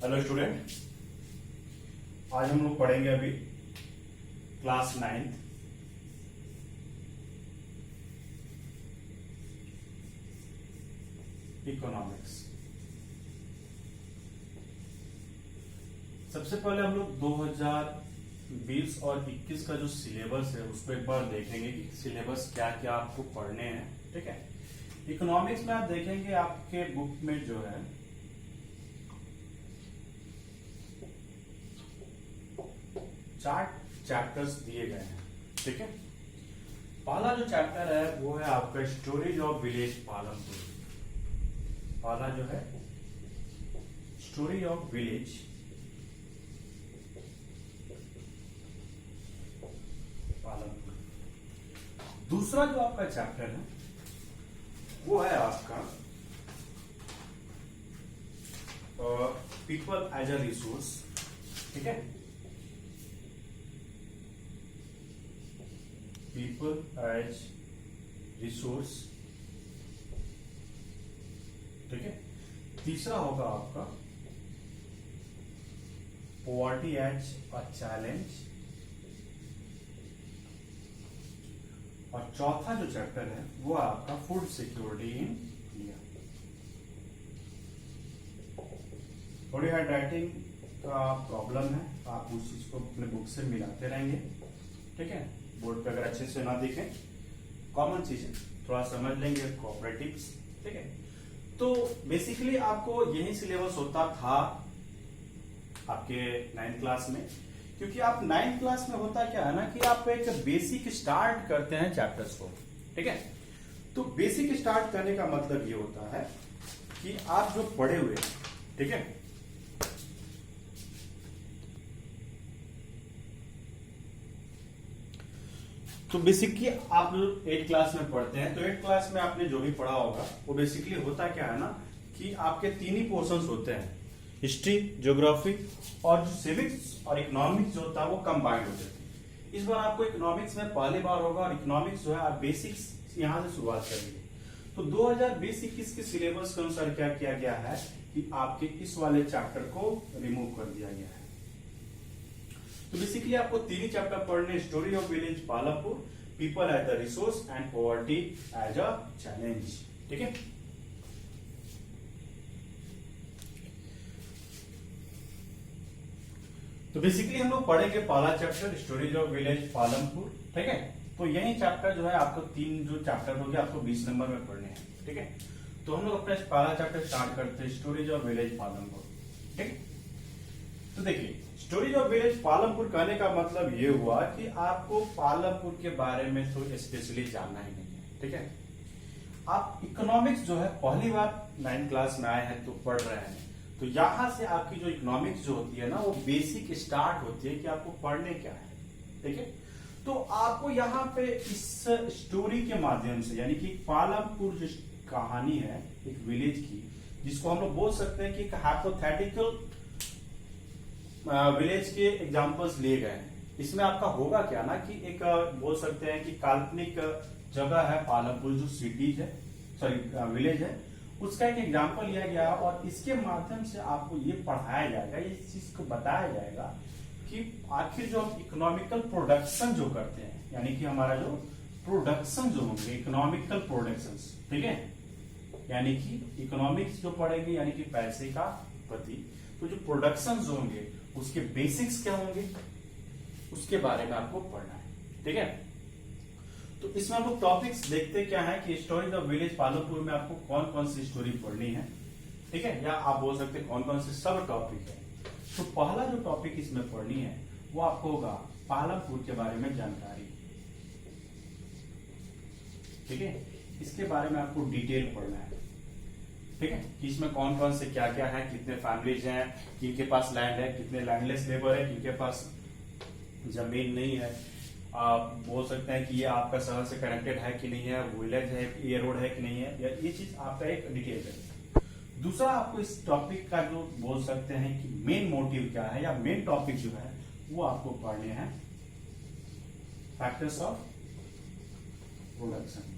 Hello student, आज हम लोग पढ़ेंगे अभी क्लास 9th इकोनॉमिक्स। सबसे पहले हम लोग 2020 और 21 का जो सिलेबस है उसको एक बार देखेंगे कि सिलेबस क्या क्या आपको पढ़ने हैं। ठीक है, इकोनॉमिक्स में आप देखेंगे आपके बुक में जो है 4 चैप्टर्स दिए गए हैं। ठीक है, पहला जो चैप्टर है वो है आपका स्टोरीज ऑफ विलेज पालमपुर। पहला जो है स्टोरी ऑफ विलेज पालमपुर। दूसरा जो आपका चैप्टर है वो है आपका पीपल एज अ रिसोर्स। ठीक है, पीपल एज रिसोर्स। ठीक है, तीसरा होगा आपका पॉवर्टी एज अ चैलेंज। और चौथा जो चैप्टर है वो आपका फूड सिक्योरिटी इन इंडिया। थोड़ी हैंड राइटिंग का प्रॉब्लम है, आप उस चीज को अपने बुक से मिलाते रहेंगे। ठीक है, बोर्ड पे अगर अच्छे से ना दिखे, कॉमन चीज है, थोड़ा समझ लेंगे कोऑपरेटिव्स। ठीक है, तो बेसिकली आपको यही सिलेबस होता था आपके 9th क्लास में, क्योंकि आप 9th क्लास में होता क्या है ना कि आप एक बेसिक स्टार्ट करते हैं चैप्टर्स को। ठीक है, तो बेसिक स्टार्ट करने का मतलब ये होता है कि आप जो पढ़े हुए, ठीक है, तो बेसिकली आप 8th क्लास में पढ़ते हैं, तो 8th क्लास में आपने जो भी पढ़ा होगा वो बेसिकली होता क्या है ना कि आपके 3 ही पोर्शंस होते हैं, हिस्ट्री, ज्योग्राफी और जो सिविक्स और इकोनॉमिक्स जो होता है वो कंबाइंड होते थे। इस बार आपको इकोनॉमिक्स में पहली बार होगा और इकोनॉमिक्स जो है आप बेसिक्स यहां से शुरुआत करेंगे। तो 2020-21 के सिलेबस के अनुसार क्या किया गया है कि आपके इस वाले चैप्टर को रिमूव कर दिया गया है। तो बेसिकली आपको 3 ही चैप्टर पढ़ने, story of village Palampur, people as the resource and poverty as a challenge. ठीक है, तो बेसिकली हम लोग पढ़ेंगे पहला chapter stories of village Palampur. ठीक है, तो यही चैप्टर जो है आपको 3 जो चैप्टर हो गया आपको 20 नंबर में पढ़ने हैं। ठीक है, तो हम लोग अपना पहला चैप्टर स्टार्ट करते हैं, स्टोरीज ऑफ विलेज पालमपुर। ठीक, तो देखिए स्टोरीज ऑफ विलेज पालमपुर कहने का मतलब ये हुआ कि आपको पालमपुर के बारे में तो स्पेशली जानना ही नहीं है। ठीक है, आप इकोनॉमिक्स जो है पहली बार 9th क्लास में आए हैं तो पढ़ रहे हैं, तो यहां से आपकी जो इकोनॉमिक्स जो होती है ना वो बेसिक स्टार्ट होती है कि आपको पढ़ने क्या है। ठीक है, तो आपको यहाँ पे इस स्टोरी के माध्यम से, यानी कि पालमपुर जो कहानी है एक विलेज की, जिसको हम लोग बोल सकते हैं कि एक हाइपोथेटिकल विलेज के एग्जांपल्स लिए गए हैं। इसमें आपका होगा क्या ना कि एक बोल सकते हैं कि काल्पनिक जगह है पालमपुर, जो सिटीज है, सॉरी विलेज है, उसका एक एग्जांपल लिया गया और इसके माध्यम से आपको ये पढ़ाया जाएगा, इस चीज को बताया जाएगा कि आखिर जो हम इकोनॉमिकल प्रोडक्शन जो करते हैं, यानी कि हमारा जो प्रोडक्शन जो होंगे इकोनॉमिकल प्रोडक्शन। ठीक है, यानी कि इकोनॉमिक्स जो पढ़ेंगे यानी कि पैसे का प्रति, तो जो प्रोडक्शन जो होंगे उसके बेसिक्स क्या होंगे उसके बारे में आपको पढ़ना है। ठीक है, तो इसमें हम लोग टॉपिक्स देखते क्या है कि स्टोरी ऑफ विलेज पालमपुर में आपको कौन कौन सी स्टोरी पढ़नी है। ठीक है, या आप बोल सकते हैं कौन कौन से सब टॉपिक है। तो पहला जो टॉपिक इसमें पढ़नी है वो आपको होगा पालमपुर के बारे में जानकारी। ठीक है, इसके बारे में आपको डिटेल पढ़ना है। ठीक है, कि इसमें कौन कौन से क्या क्या है, कितने फैमिलीज हैं, किनके पास लैंड है, कितने लैंडलेस लेबर है, किनके पास जमीन नहीं है। आप बोल सकते हैं कि ये आपका शहर से कनेक्टेड है कि नहीं है, विलेज है, ये रोड है कि नहीं है, या ये चीज आपका एक डिटेल है। दूसरा आपको इस टॉपिक का जो बोल सकते हैं कि मेन मोटिव क्या है या मेन टॉपिक जो है वो आपको पढ़ने हैं, फैक्टर्स ऑफ प्रोडक्शन।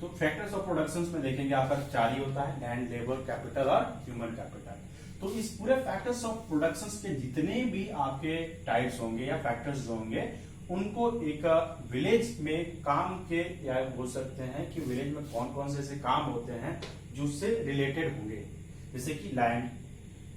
तो फैक्टर्स ऑफ प्रोडक्शन में देखेंगे आपका 4 ही होता है, लैंड, लेबर, कैपिटल और ह्यूमन कैपिटल। तो इस पूरे फैक्टर्स ऑफ प्रोडक्शन के जितने भी आपके टाइप्स होंगे या फैक्टर्स जो होंगे, उनको एक विलेज में काम के, या बोल सकते हैं कि विलेज में कौन कौन से ऐसे काम होते हैं जो उससे रिलेटेड होंगे। जैसे कि लैंड,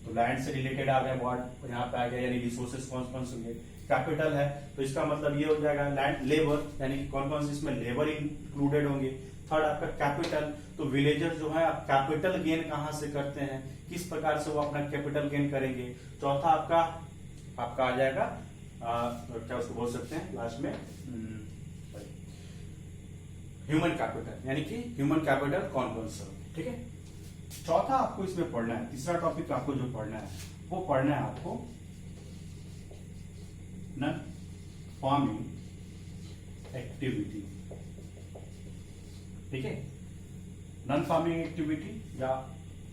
तो लैंड से रिलेटेड आ गया, वर्ड यहाँ पे आ गया, यानी रिसोर्सेज कौन कौन से होंगे। कैपिटल है तो इसका मतलब ये हो जाएगा लैंड, लेबर, यानी कि कौन कौन से इसमें लेबर इंक्लूडेड होंगे। थर्ड आपका कैपिटल, तो विलेजर जो है आप कैपिटल गेन कहां से करते हैं, किस प्रकार से वो अपना कैपिटल गेन करेंगे। चौथा आपका आ जाएगा क्या उसको बोल सकते हैं लास्ट में, ह्यूमन कैपिटल, यानी कि ह्यूमन कैपिटल कौन कौन से होंगे। ठीक है, चौथा आपको इसमें पढ़ना है, तीसरा टॉपिक आपको जो पढ़ना है वो पढ़ना है आपको नॉन फार्मिंग एक्टिविटी। ठीक है, नॉन फार्मिंग एक्टिविटी, या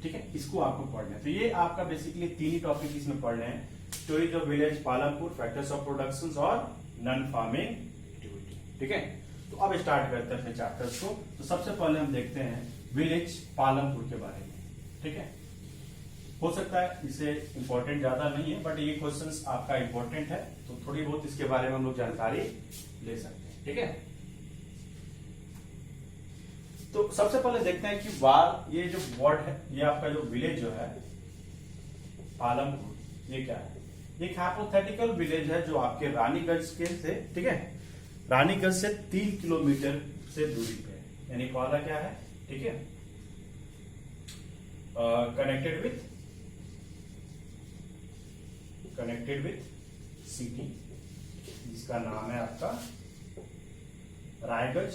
ठीक है, इसको आपको पढ़ना है। तो ये आपका बेसिकली 3 ही टॉपिक इसमें पढ़ने हैं, stories of village Palampur, factors of production और नॉन फार्मिंग एक्टिविटी। ठीक है, तो अब स्टार्ट करते हैं अपने चैप्टर्स को। तो सबसे पहले हम देखते हैं विलेज पालमपुर के बारे में। ठीक है, हो सकता है इसे इंपॉर्टेंट ज्यादा नहीं है, बट ये क्वेश्चंस आपका इंपॉर्टेंट है, तो थोड़ी बहुत इसके बारे में हम लोग जानकारी ले सकते हैं। ठीक है, तो सबसे पहले देखते हैं कि ये जो वर्ड है, ये आपका जो विलेज जो है पालमपुर, ये क्या है। एक हाइपोथेटिकल विलेज है जो आपके रानीगंज के से, ठीक है, रानीगंज से 3 किलोमीटर से दूरी पे है, यानी वाला क्या है, ठीक है, कनेक्टेड विथ सिटी, जिसका नाम है आपका रायगंज,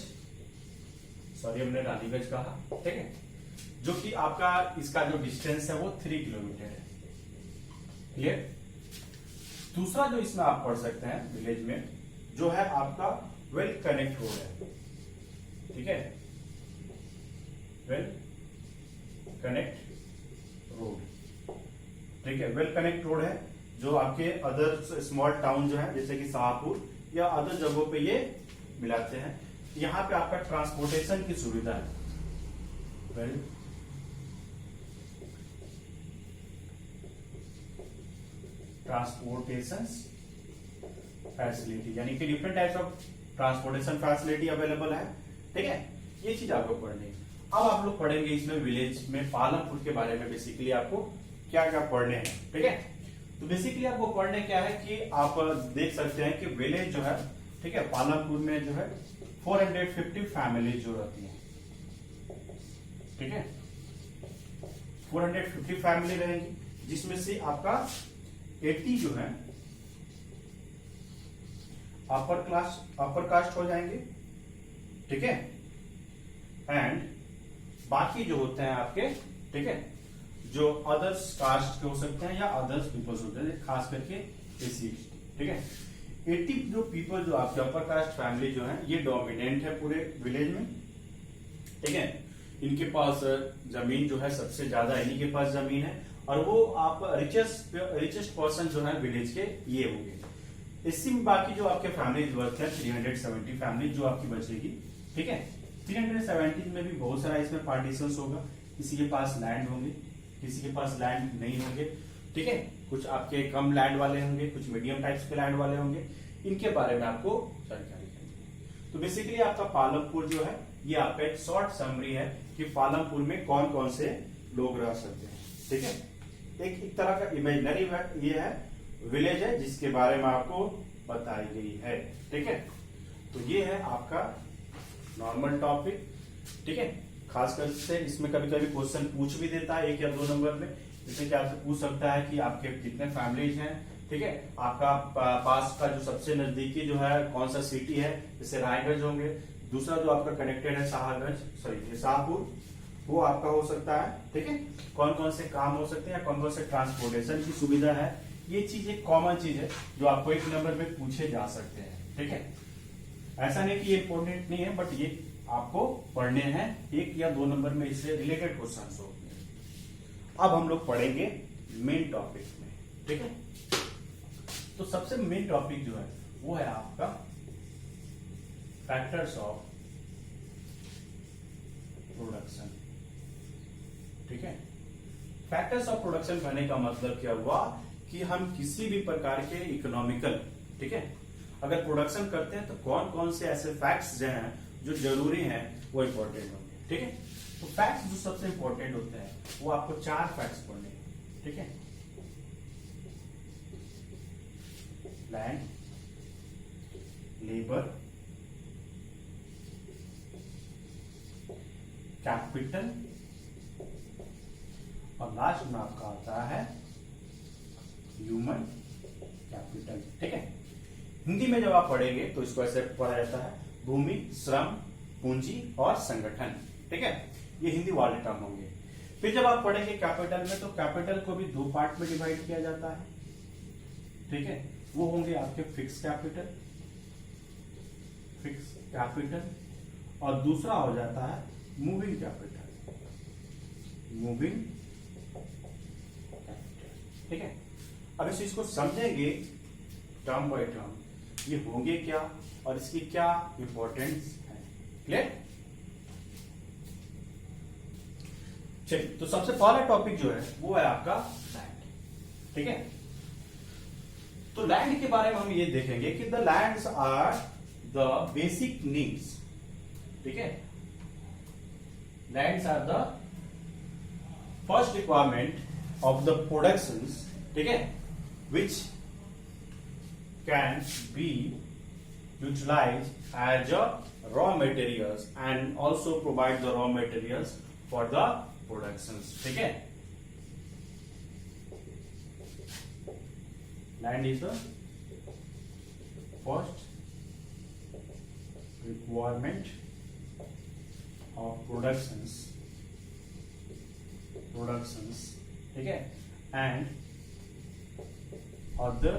सॉरी हमने रानीगंज कहा। ठीक है, जो कि आपका इसका जो डिस्टेंस है वो 3 किलोमीटर है। क्लियर। दूसरा जो इसमें आप पढ़ सकते हैं विलेज में, जो है आपका वेल कनेक्ट रोड है। ठीक है, वेल कनेक्ट रोड, ठीक है, वेल कनेक्ट रोड है, जो आपके अदर स्मॉल टाउन जो है जैसे कि शाहपुर या अदर जगहों पे ये मिलाते हैं। यहां पे आपका ट्रांसपोर्टेशन की सुविधा है, वेल ट्रांसपोर्टेशन फैसिलिटी, यानी कि different types of transportation facility available है। ठीक है, ये चीज आपको पढ़नी है। अब आप लोग पढ़ेंगे इसमें विलेज में पालमपुर के बारे में, बेसिकली आपको क्या क्या पढ़ने हैं। ठीक है, तो बेसिकली आपको पढ़ने क्या है कि आप देख सकते हैं कि विलेज जो है, ठीक है, पालमपुर में जो है 450 फैमिली जो रहती है। ठीक है, 450 फैमिली रहेंगी, जिसमें से आपका 80 जो है अपर कास्ट हो जाएंगे। ठीक है, एंड बाकी जो होते हैं आपके, ठीक है, जो अदर्स कास्ट के हो सकते हैं या अदर्स पीपल्स होते हैं, खास करके एसी। ठीक है, 80 जो पीपल जो आपके अपर कास्ट फैमिली जो है, ये डोमिनेंट है पूरे विलेज में। ठीक है, इनके पास जमीन जो है सबसे ज्यादा इन्हीं के पास जमीन है, और वो आप रिचेस्ट पर्सन जो है विलेज के ये होंगे। इसी में बाकी जो आपके फैमिली वर्थ है 370 फैमिली जो आपकी बचेगी। ठीक है, 370 में भी बहुत सारा इसमें पार्टीशंस होगा, किसी के पास लैंड होंगे, किसी के पास लैंड नहीं होंगे। ठीक है, कुछ आपके कम लैंड वाले होंगे, कुछ मीडियम टाइप्स के लैंड वाले होंगे, इनके बारे में आपको जानकारी चाहिए। तो बेसिकली आपका पालमपुर जो है, ये आपका एक शॉर्ट समरी है कि पालमपुर में कौन कौन से लोग रह सकते हैं। ठीक है, एक तरह का इमेजिनरी ये है विलेज है जिसके बारे में आपको बताई गई है। ठीक है, तो ये है आपका नॉर्मल टॉपिक। ठीक है, खासकर से इसमें कभी कभी क्वेश्चन पूछ भी देता है 1 या 2 नंबर में, जैसे कि आपसे पूछ सकता है कि आपके कितने फैमिलीज हैं। ठीक है, आपका पास का जो सबसे नजदीकी जो है कौन सा सिटी है, जैसे रायगंज होंगे। दूसरा जो आपका कनेक्टेड है शाहपुर, वो आपका हो सकता है। ठीक है, कौन कौन से काम हो सकते हैं, कौन कौन से ट्रांसपोर्टेशन की सुविधा है, ये चीज एक कॉमन चीज है जो आपको 1 नंबर में पूछे जा सकते हैं। ठीक है, ऐसा नहीं कि ये इंपॉर्टेंट नहीं है, बट ये आपको पढ़ने हैं, 1 या 2 नंबर में इससे रिलेटेड क्वेश्चन होते हैं। अब हम लोग पढ़ेंगे मेन टॉपिक में। ठीक है, तो सबसे मेन टॉपिक जो है वो है आपका फैक्टर्स ऑफ प्रोडक्शन। ठीक है, फैक्टर्स ऑफ प्रोडक्शन कहने का मतलब क्या हुआ कि हम किसी भी प्रकार के इकोनॉमिकल, ठीक है, अगर प्रोडक्शन करते हैं तो कौन कौन से ऐसे फैक्ट्स जो हैं जो जरूरी हैं वो इंपॉर्टेंट होंगे। ठीक है, तो फैक्ट्स जो सबसे इंपॉर्टेंट होते हैं वो आपको 4 फैक्ट्स पढ़ने हैं। ठीक है, लैंड, लेबर, कैपिटल और लास्ट में आपका आता है ह्यूमन कैपिटल। ठीक है, हिंदी में जब आप पढ़ेंगे तो इसको ऐसे पढ़ा जाता है भूमि, श्रम, पूंजी और संगठन। ठीक है, ये हिंदी वाले टर्म होंगे। फिर जब आप पढ़ेंगे कैपिटल में तो कैपिटल को भी 2 पार्ट में डिवाइड किया जाता है। ठीक है, वो होंगे आपके फिक्स कैपिटल, और दूसरा हो जाता है मूविंग कैपिटल, मूविंग कैपिटल। ठीक है, अब इस चीज को समझेंगे टर्म बाय टर्म, ये होंगे क्या और इसकी क्या इंपॉर्टेंस है। क्लियर? चलिए, तो सबसे पहला टॉपिक जो है वो है आपका लैंड। ठीक है, तो लैंड के बारे में हम ये देखेंगे कि the lands are the basic needs. ठीक है, lands are the first requirement of the productions. ठीक है, which can be utilised as a raw materials and also provide the raw materials for the productions. ठीक है, land is the first requirement of productions, ठीक है, and other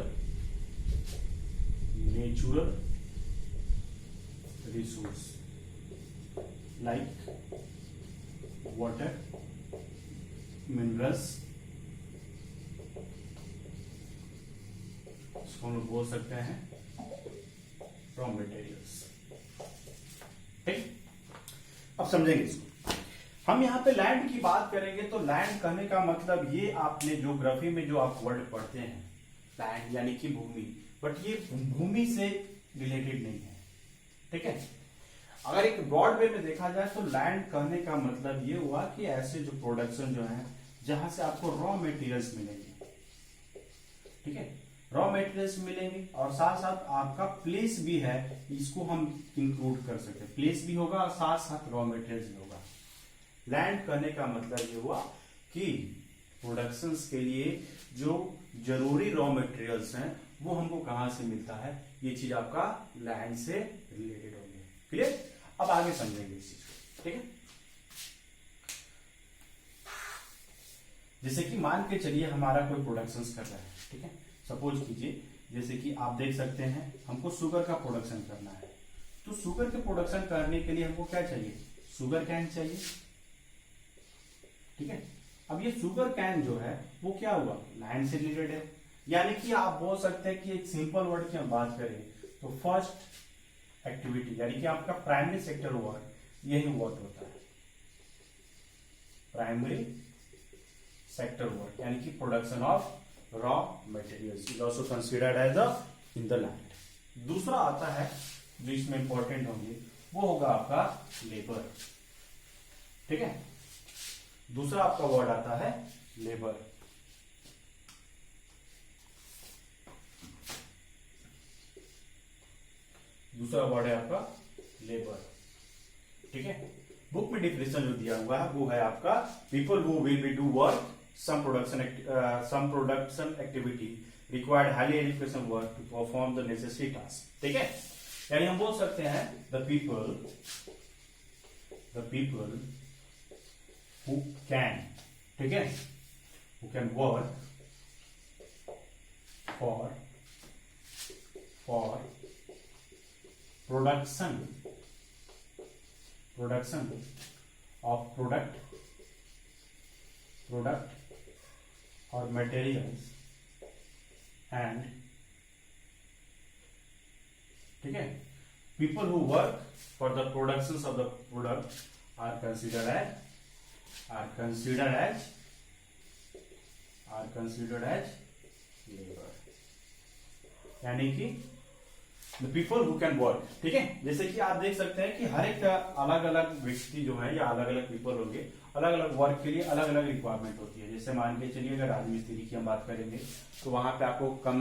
natural resource like water, minerals, इसको हम लोग बोल सकते हैं रॉ मटेरियल्स। ठीक, अब समझेंगे इसको। हम यहाँ पे लैंड की बात करेंगे तो लैंड कहने का मतलब ये आपने ज्योग्राफी में जो आप वर्ड पढ़ते हैं लैंड यानी कि भूमि, बट ये भूमि से रिलेटेड नहीं है। ठीक है, अगर एक ब्रॉड वे में देखा जाए तो लैंड कहने का मतलब ये हुआ कि ऐसे जो प्रोडक्शन जो है जहां से आपको रॉ मटेरियल्स मिलेंगे। ठीक है, रॉ मटेरियल्स मिलेंगे और साथ साथ आपका प्लेस भी है, इसको हम इंक्लूड कर सकते हैं। प्लेस भी होगा और साथ साथ रॉ मटेरियल्स भी होगा। लैंड करने का मतलब ये हुआ कि प्रोडक्शंस के लिए जो जरूरी रॉ मटेरियल्स हैं वो हमको कहां से मिलता है, ये चीज आपका लैंड से रिलेटेड होगी। क्लियर? अब आगे समझेंगे इस चीज को। ठीक है, जैसे कि मान के चलिए हमारा कोई प्रोडक्शंस कर रहा है। ठीक है, सपोज कीजिए जैसे कि आप देख सकते हैं हमको शुगर का प्रोडक्शन करना है, तो शुगर के प्रोडक्शन करने के लिए हमको क्या चाहिए, शुगर कैन चाहिए। ठीक है, अब ये शुगर कैन जो है वो क्या हुआ, लैंड से रिलेटेड है। यानी कि आप बोल सकते हैं कि एक सिंपल वर्ड की हम बात करें तो फर्स्ट एक्टिविटी यानी कि आपका प्राइमरी सेक्टर वर्क यही वर्क होता है, प्राइमरी सेक्टर वर्क यानी कि production of raw materials is also considered as a in the land. दूसरा आता है जो इसमें इंपॉर्टेंट होंगे वो होगा आपका लेबर। ठीक है, दूसरा आपका वर्ड आता है लेबर। दूसरा वर्ड है आपका लेबर। ठीक है, बुक में डिफिनेशन जो दिया हुआ है वो है आपका people who will be do work some production activity required highly education work to perform the necessary task। ठीक है, यानी हम बोल सकते हैं the people who can, ठीक है, who can work for production of product or materials and, ठीक है, people who work for the productions of the product are considered as labour, यानी कि the people who can work. ठीक है, जैसे कि आप देख सकते हैं कि हर एक अलग अलग व्यक्ति जो है या अलग अलग पीपल होंगे, अलग अलग वर्क के लिए अलग अलग रिक्वायरमेंट होती है। जैसे मान के चलिए अगर राजमिस्त्री की हम बात करेंगे तो वहां पे आपको कम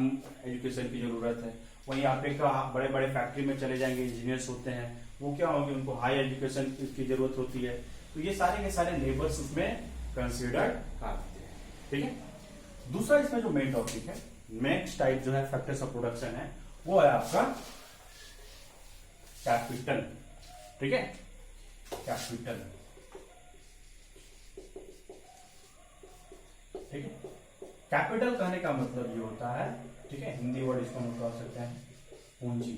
एजुकेशन की जरूरत है। वहीं आप एक बड़े बड़े फैक्ट्री में चले जाएंगे, इंजीनियर्स होते हैं, वो क्या होंगे, उनको हाई एजुकेशन की जरूरत होती है। तो ये सारे के सारे लेबर्स उसमें कंसिडर्ड आते हैं। ठीक है, दूसरा इसमें जो मेन टॉपिक है, नेक्स्ट टाइप जो है फैक्टर्स ऑफ प्रोडक्शन है, वो है आपका कैपिटल। ठीक है, कैपिटल। ठीक है, कैपिटल कहने का मतलब ये होता है, ठीक है, हिंदी वर्ड इसको हम कह सकते हैं पूंजी,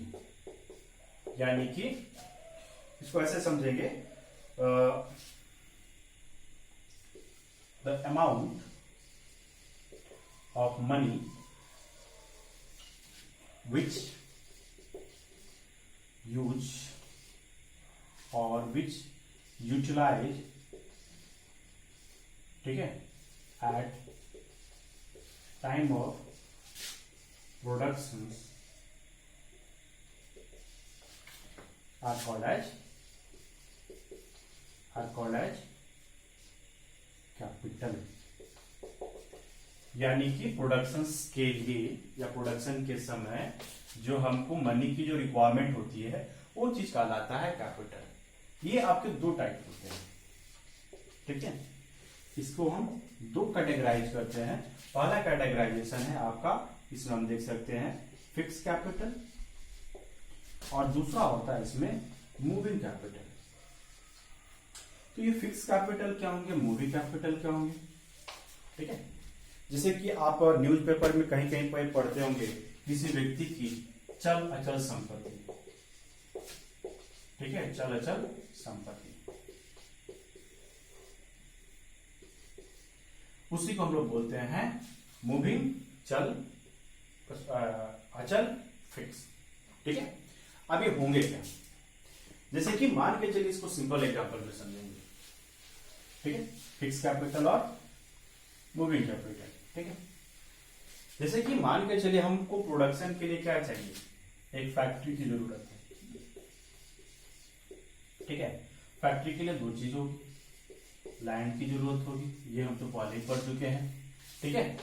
यानी कि इसको ऐसे समझेंगे, the amount of money which use or which utilize, ठीक है, at time of productions are called as capital। यानी कि प्रोडक्शन के लिए या प्रोडक्शन के समय जो हमको मनी की जो रिक्वायरमेंट होती है वो चीज कहलाता है कैपिटल। ये आपके दो टाइप होते हैं। ठीक है, इसको हम दो कैटेगराइज करते हैं। पहला कैटेगराइजेशन है आपका, इसमें हम देख सकते हैं फिक्स कैपिटल, और दूसरा होता है इसमें मूविंग कैपिटल। तो ये फिक्स कैपिटल क्या होंगे, मूविंग कैपिटल क्या होंगे। ठीक है, जैसे कि आप न्यूज़पेपर में कहीं कहीं पर पढ़ते होंगे किसी व्यक्ति की चल अचल संपत्ति। ठीक है, चल अचल संपत्ति, उसी को हम लोग बोलते हैं मूविंग, चल अचल, फिक्स। ठीक है, अब ये होंगे क्या, जैसे कि मान के चलिए इसको सिंपल एग्जांपल में समझेंगे। ठीक है, फिक्स कैपिटल और मूविंग कैपिटल। ठीक है, जैसे कि मान के चलिए हमको प्रोडक्शन के लिए क्या चाहिए, एक फैक्ट्री की जरूरत है। ठीक है, फैक्ट्री के लिए दो चीज होगी, लैंड की जरूरत होगी, ये हम तो पहले ही पढ़ चुके हैं। ठीक है,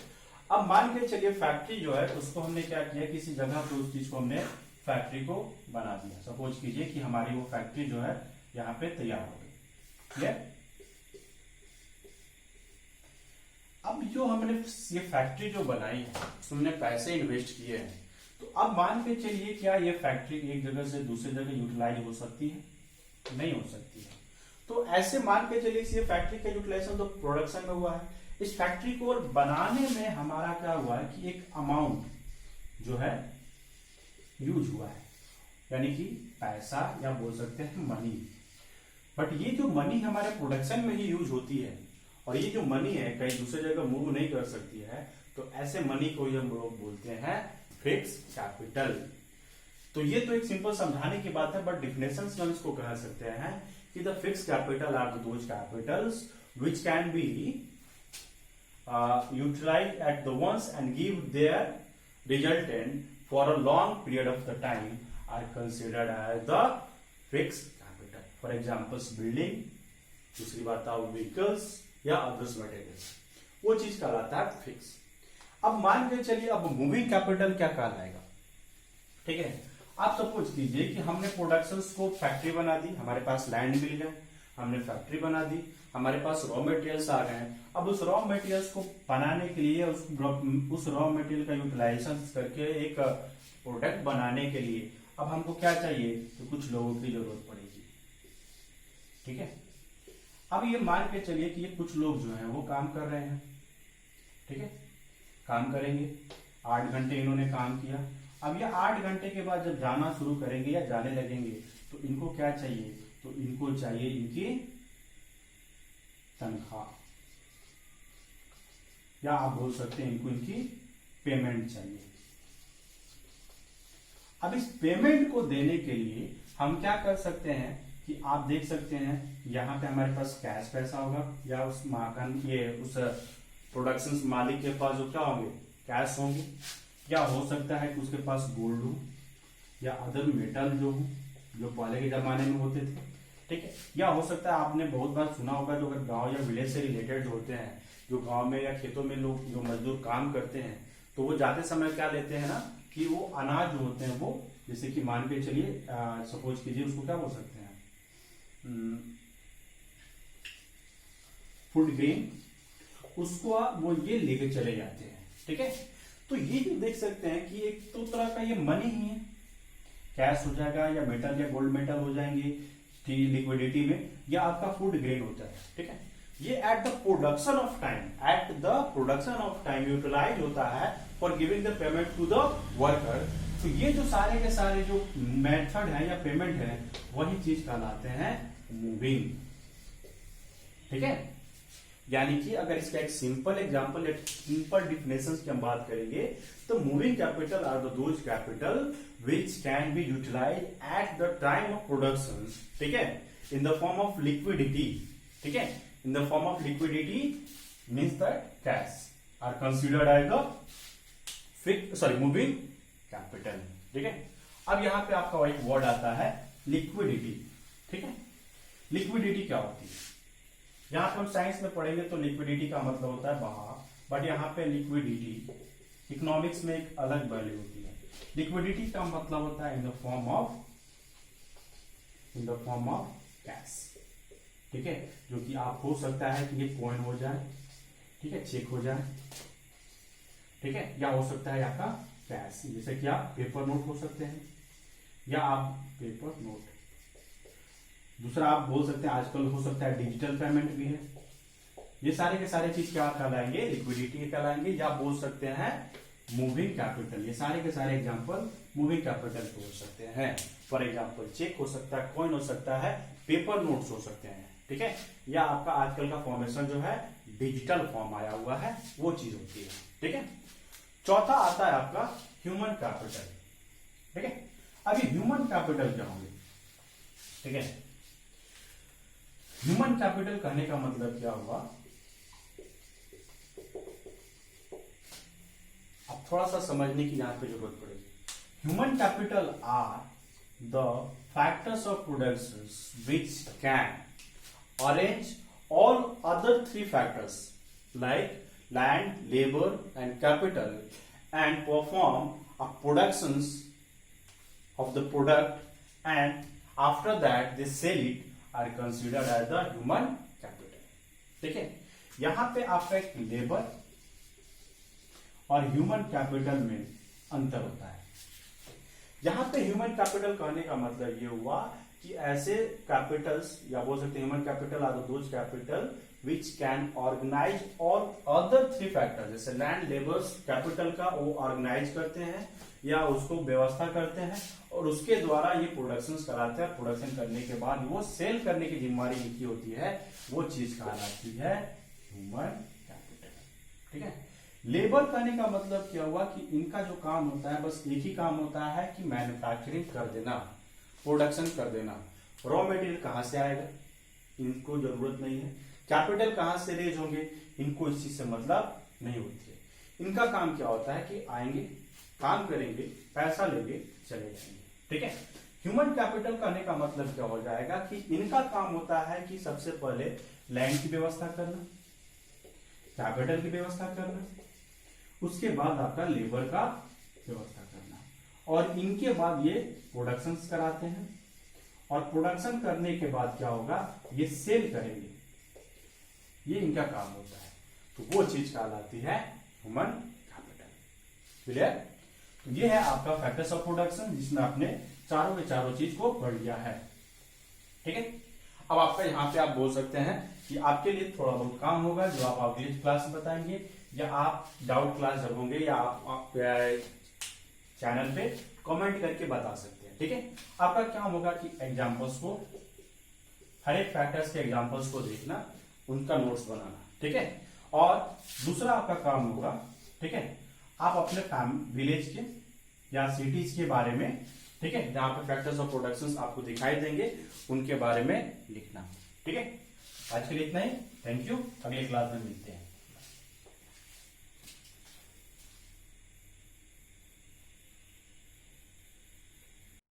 अब मान के चलिए फैक्ट्री जो है उसको हमने क्या किया, किसी जगह पे उस चीज को हमने फैक्ट्री को बना दिया। सपोज कीजिए कि हमारी वो फैक्ट्री जो है यहाँ पे तैयार हो गई। क्लियर? अब जो हमने ये फैक्ट्री जो बनाई है, हमने पैसे इन्वेस्ट किए हैं, तो अब मान के चलिए क्या ये फैक्ट्री एक जगह से दूसरी जगह यूटिलाइज हो सकती है? नहीं हो सकती है। तो ऐसे मान के चलिए ये फैक्ट्री का यूटिलाइजेशन तो प्रोडक्शन में हुआ है, इस फैक्ट्री को बनाने में हमारा क्या हुआ है कि एक अमाउंट जो है यूज हुआ है, यानी कि पैसा या बोल सकते हैं मनी। बट ये जो मनी हमारे प्रोडक्शन में ही यूज होती है, और ये जो मनी है कहीं दूसरी जगह मूव नहीं कर सकती है, तो ऐसे मनी को ही हम लोग बोलते हैं फिक्स कैपिटल। तो ये तो एक सिंपल समझाने की बात है, बट डिफिनेशन में हम इसको कह सकते हैं कि the fix capital are those capitals which can be utilised at the once and give their resultant for a long period of the time are considered as the fix capital. For examples building, दूसरी बात है vehicles या others materials, वो चीज कहलाता है fix. अब मान के चलिए अब मूविंग कैपिटल क्या कहलाएगा। ठीक है, आप सपोज कीजिए कि हमने प्रोडक्शंस को फैक्ट्री बना दी, हमारे पास लैंड मिल गया, हमने फैक्ट्री बना दी, हमारे पास रॉ मटेरियल्स आ गए। अब उस रॉ मटेरियल्स को बनाने के लिए उस रॉ मटेरियल का यूटिलाइजेशन करके एक प्रोडक्ट बनाने के लिए अब हमको क्या चाहिए, तो कुछ लोगों की जरूरत पड़ेगी। ठीक है, अब ये मान के चलिए कि ये कुछ लोग जो हैं वो काम कर रहे हैं। ठीक है, काम करेंगे, 8 घंटे इन्होंने काम किया। अब ये 8 घंटे के बाद जब जाना शुरू करेंगे या जाने लगेंगे, तो इनको क्या चाहिए, तो इनको चाहिए इनकी तनख्वाह, या आप बोल सकते हैं इनको इनकी पेमेंट चाहिए। अब इस पेमेंट को देने के लिए हम क्या कर सकते हैं कि आप देख सकते हैं यहाँ पे हमारे पास कैश पैसा होगा, या उस मकान ये उस प्रोडक्शन मालिक के पास जो क्या होंगे, कैश होंगे, या हो सकता है कि उसके पास गोल्ड हो या अदर मेटल जो हो, जो पहले के जमाने में होते थे, ठीक है। या हो सकता है आपने बहुत बार सुना होगा, जो अगर गांव या विलेज से रिलेटेड जो होते हैं, जो गांव में या खेतों में लोग जो मजदूर काम करते हैं, तो वो जाते समय क्या लेते हैं ना, कि वो अनाज जो होते हैं वो, जैसे कि मान के चलिए सपोज कीजिए उसको क्या बोल सकते हैं, फूड ग्रेन, उसको वो ये लेके चले जाते हैं, ठीक है। तो ये जो देख सकते हैं कि एक तो तरह का ये मनी ही है, कैश हो जाएगा या मेटल या गोल्ड मेटल हो जाएंगे लिक्विडिटी में, या आपका फूड ग्रेन होता है, ठीक है। ये at the production of time utilise होता है for giving the payment to the worker. तो ये जो सारे के सारे जो मेथड है या पेमेंट है, वही चीज कहलाते हैं मूविंग, ठीक है। यानी कि अगर इसका एक सिंपल एग्जांपल, एक सिंपल डिफिनेशन की हम बात करेंगे, तो moving capital are those capital which can be utilise at the time of production, ठीक है, in the form of liquidity, ठीक है, in the form of liquidity means that cash are considered as the moving capital, ठीक है। अब यहां पे आपका एक वर्ड आता है लिक्विडिटी, ठीक है। लिक्विडिटी क्या होती है, यहां पे हम साइंस में पढ़ेंगे तो लिक्विडिटी का मतलब होता है बहाव, बट यहां पे लिक्विडिटी इकोनॉमिक्स में एक अलग वैल्यू होती है। लिक्विडिटी का मतलब होता है in the form of cash, ठीक है, जो कि आप हो सकता है कि ये कॉइन हो जाए, ठीक है, चेक हो जाए, ठीक है, या हो सकता है आपका कैश, जैसे कि आप पेपर नोट हो सकते हैं, या आप पेपर नोट, दूसरा आप बोल सकते हैं आजकल हो सकता है डिजिटल पेमेंट भी है। ये सारे के सारे चीज क्या कहलाएंगे, लिक्विडिटी कहलाएंगे, या बोल सकते हैं मूविंग कैपिटल। ये सारे के सारे एग्जांपल मूविंग कैपिटल के हो सकते हैं। फॉर एग्जांपल चेक हो सकता है, कॉइन हो सकता है, पेपर नोट्स हो सकते हैं, ठीक है, या आपका आजकल का फॉर्मेशन जो है डिजिटल फॉर्म आया हुआ है, वो चीज होती है, ठीक है। चौथा आता है आपका ह्यूमन कैपिटल, ठीक है। अभी ह्यूमन कैपिटल क्या होंगे, ठीक है। ह्यूमन कैपिटल कहने का मतलब क्या हुआ, अब थोड़ा सा समझने की यहां पे जरूरत पड़ेगी। Human capital are the factors of production which can arrange all other three factors like land, labour and capital and perform a productions of the product and after that they sell it are considered as the human capital, ठीक है। यहां पे आपका एक labour और human capital में अंतर होता है। यहां पे ह्यूमन कैपिटल कहने का मतलब ये हुआ कि ऐसे कैपिटल्स, या बोल सकते हैं human capital are those capital which can organise और अदर थ्री फैक्टर, जैसे लैंड, लेबर्स, कैपिटल का वो ऑर्गेनाइज करते हैं या उसको व्यवस्था करते हैं, और उसके द्वारा ये प्रोडक्शन कराते हैं। प्रोडक्शन करने के बाद वो सेल करने की जिम्मेदारी इनकी होती है, वो चीज कहलाती है ह्यूमन कैपिटल, ठीक है। लेबर करने का मतलब क्या हुआ कि इनका जो काम होता है, बस एक ही काम होता है कि मैन्युफैक्चरिंग कर देना, प्रोडक्शन कर देना। रॉ मटेरियल कहां से आएगा, इनको जरूरत नहीं है। कैपिटल कहां से रेज होंगे, इनको इस चीज से मतलब नहीं होती है। इनका काम क्या होता है कि आएंगे, काम करेंगे, पैसा लेंगे, चले जाएंगे, ठीक है। ह्यूमन कैपिटल करने का मतलब क्या हो जाएगा कि इनका काम होता है कि सबसे पहले लैंड की व्यवस्था करना, कैपिटल की व्यवस्था करना, उसके बाद आपका लेबर का व्यवस्था करना, और इनके बाद ये प्रोडक्शन कराते हैं, और प्रोडक्शन करने के बाद क्या होगा, ये सेल करेंगे, ये इनका काम होता है। तो वो चीज कहलाती है ह्यूमन कैपिटल, क्लियर। तो ये है आपका फैक्टर्स ऑफ प्रोडक्शन, जिसमें आपने चारों के चारों चीज को पढ़ लिया है, ठीक है। अब आपका यहाँ पे आप बोल सकते हैं कि आपके लिए थोड़ा बहुत काम होगा जो आप अगली क्लास में बताएंगे, या आप डाउट क्लास जब होंगे या आप चैनल पे कमेंट करके बता सकते हैं, ठीक है। आपका क्या होगा कि एग्जांपल्स को, हर एक फैक्टर्स के एग्जांपल्स को देखना, उनका नोट्स बनाना, ठीक है। और दूसरा आपका काम होगा, ठीक है, आप अपने विलेज के या सिटीज के बारे में ठीक है, जहां पे फैक्टर्स ऑफ प्रोडक्शन आपको दिखाई देंगे उनके बारे में लिखना। ठीक है, आज के लिए इतना ही। थैंक यू, अगले क्लास में मिलते हैं।